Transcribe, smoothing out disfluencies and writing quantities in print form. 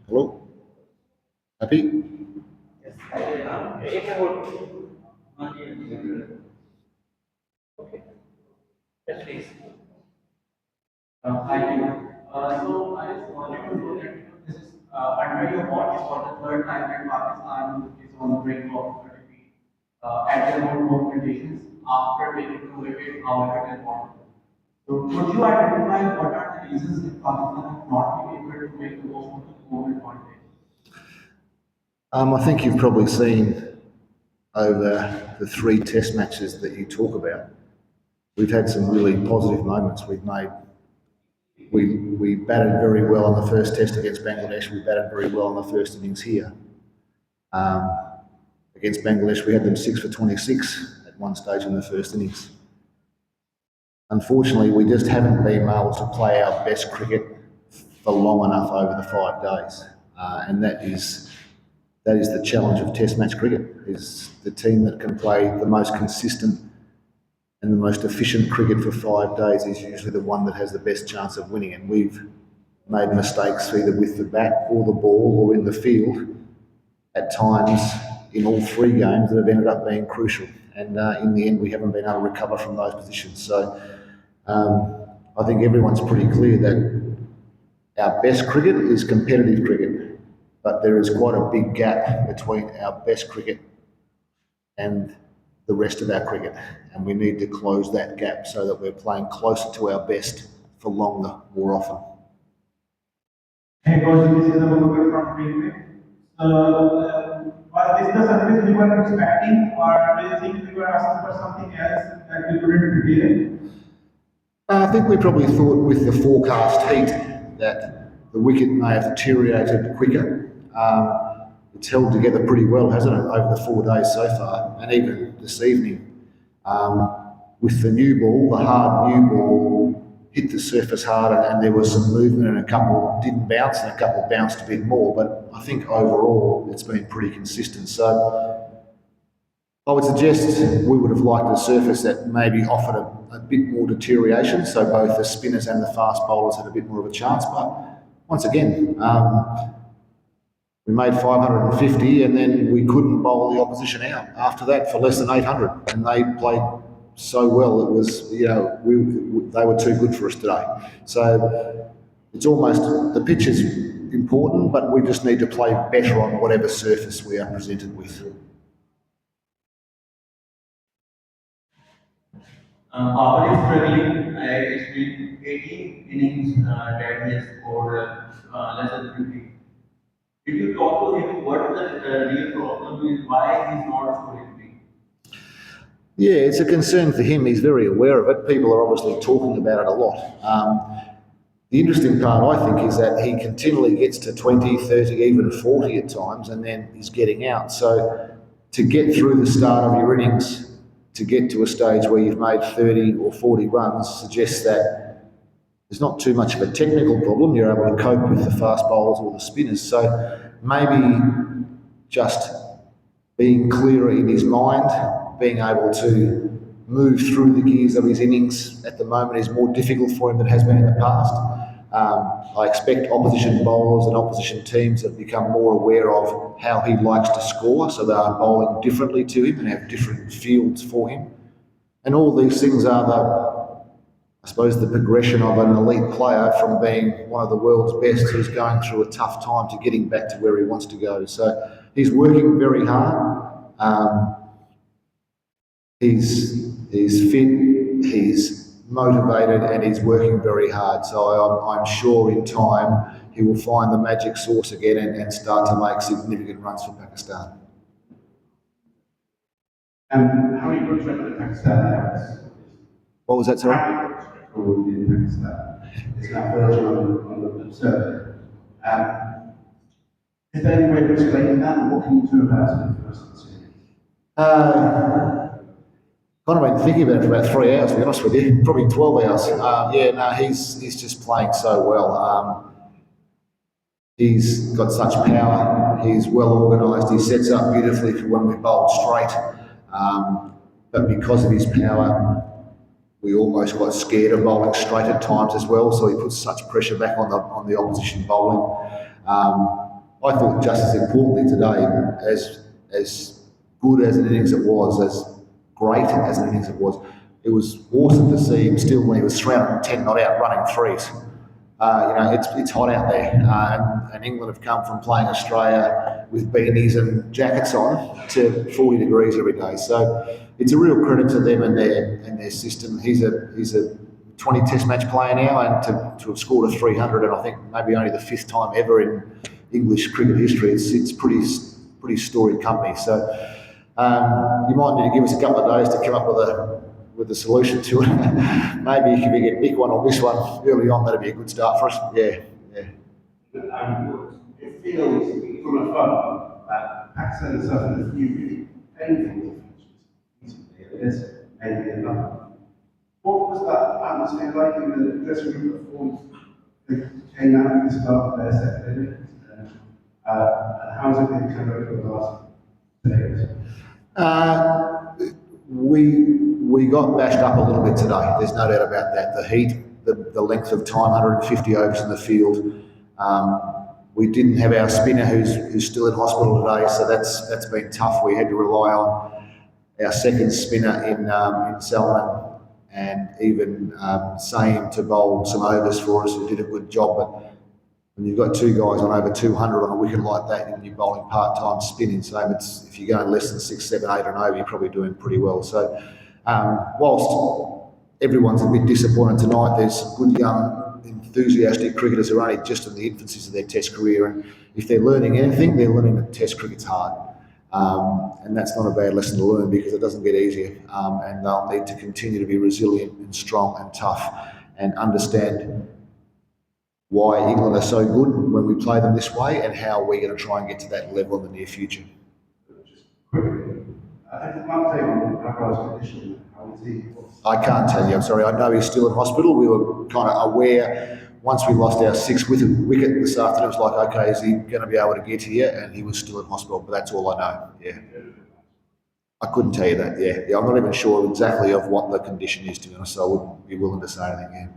Hello? Happy? Hi, Tim. So I just wanted to know that this is under your watch for the third time that Pakistan is on the brink of defeat at their own home conditions after taking to wicket our cricket ball. So could you identify what are the reasons that Pakistan has not been able to make the most of the home advantage? I think you've probably seen over the three test matches that you talk about, we've had some really positive moments. We batted very well on the first test against Bangladesh. We batted very well on the first innings here. Um, Against Bangladesh, we had them 6 for 26 at one stage in the first innings. Unfortunately, we just haven't been able to play our best cricket for long enough over the 5 days, and that is the challenge of Test match cricket. Is the team that can play the most consistent and the most efficient cricket for 5 days is usually the one that has the best chance of winning. And we've made mistakes either with the bat or the ball or in the field at times in all three games that have ended up being crucial. And in the end, we haven't been able to recover from those positions. So I think everyone's pretty clear that our best cricket is competitive cricket, but there is quite a big gap between our best cricket and the rest of our cricket. And we need to close that gap so that we're playing closer to our best for longer, more often. Hey, coach, this is a Abubakar from Greenway. So, was this the service we were expecting, or do you think we were asking for something else that we couldn't prepare? I think we probably thought with the forecast heat that the wicket may have deteriorated quicker. It's held together pretty well, hasn't it, over the 4 days so far, and even this evening. With the new ball, the hard new ball hit the surface hard, and there was some movement, and a couple didn't bounce, and a couple bounced a bit more. But I think overall it's been pretty consistent. So I would suggest we would have liked a surface that maybe offered a bit more deterioration, so both the spinners and the fast bowlers had a bit more of a chance. But once again, we made 550 and then we couldn't bowl the opposition out after that for less than 800. And they played so well, it was, they were too good for us today. So it's almost, the pitch is important, but we just need to play better on whatever surface we are presented with. Power is struggling. It's been 18 innings that he has scored less than 50. Did you talk to him what the real problem is, why he's not scoring big? Yeah, it's a concern for him. He's very aware of it. People are obviously talking about it a lot. The interesting part, I think, is that he continually gets to 20, 30, even 40 at times, and then he's getting out. So to get through the start of your innings, to get to a stage where you've made 30 or 40 runs, suggests that there's not too much of a technical problem. You're able to cope with the fast bowlers or the spinners. So maybe just being clearer in his mind, being able to move through the gears of his innings at the moment is more difficult for him than it has been in the past. I expect opposition bowlers and opposition teams have become more aware of how he likes to score, so they are bowling differently to him and have different fields for him. And all these things are I suppose, the progression of an elite player from being one of the world's best who's going through a tough time to getting back to where he wants to go. So he's working very hard. He's fit, he's motivated, and he's working very hard. So I'm sure in time he will find the magic sauce again and start to make significant runs for Pakistan. And how many books record Pakistan has? What was that, How sorry? many books record in Pakistan? It's not version on the survey. Um, is there any way to explain that? What can you do about it for us to see? Kind of been thinking about it for about 3 hours, to be honest with you. Probably 12 hours. Yeah, no, he's just playing so well. He's got such power. He's well organised. He sets up beautifully for when we bowl straight. But because of his power, we almost got scared of bowling straight at times as well. So he puts such pressure back on the opposition bowling. I thought just as importantly today, as good as an innings it was, as great as an innings it was awesome to see him still when he was 310 not out running threes. It's hot out there, and England have come from playing Australia with beanies and jackets on to 40 degrees every day. So it's a real credit to them and their system. He's a 20 Test match player now, and to have scored a 300, and I think maybe only the fifth time ever in English cricket history. It's pretty storied company. So you might need to give us a couple of days to come up with a solution to it. Maybe if we get Nick one or this one early on, that'd be a good start for us. Yeah, yeah. It feels from afar that Pakistan has suffered a few really painful defeats recently. There's maybe another. What was that atmosphere like in the dressing room before they came out at the start of their second innings? And how's it been kind of over the last days? We got bashed up a little bit today. There's no doubt about that. The heat, the length of time, 150 overs in the field. We didn't have our spinner who's still in hospital today, so that's been tough. We had to rely on our second spinner in Salman and even Saim to bowl some overs for us, who did a good job. But when you've got two guys on over 200 on a wicket like that, and you're bowling part-time spinning, so if you're going less than 6, 7, 8 and over, you're probably doing pretty well. So whilst everyone's a bit disappointed tonight, there's good young, enthusiastic cricketers who are only just in the infancies of their Test career, and if they're learning anything, they're learning that Test cricket's hard. And that's not a bad lesson to learn because it doesn't get easier, and they'll need to continue to be resilient and strong and tough and understand why England are so good when we play them this way and how we're going to try and get to that level in the near future. Just quickly, I think an update on Abra's condition. How is he? I can't tell you, I'm sorry. I know he's still in hospital. We were kind of aware once we lost our sixth wicket this afternoon. It was like, okay, is he going to be able to get here? And he was still in hospital, but that's all I know. Yeah. I couldn't tell you that. Yeah. I'm not even sure exactly of what the condition is, to be honest, so I wouldn't be willing to say anything. Yeah.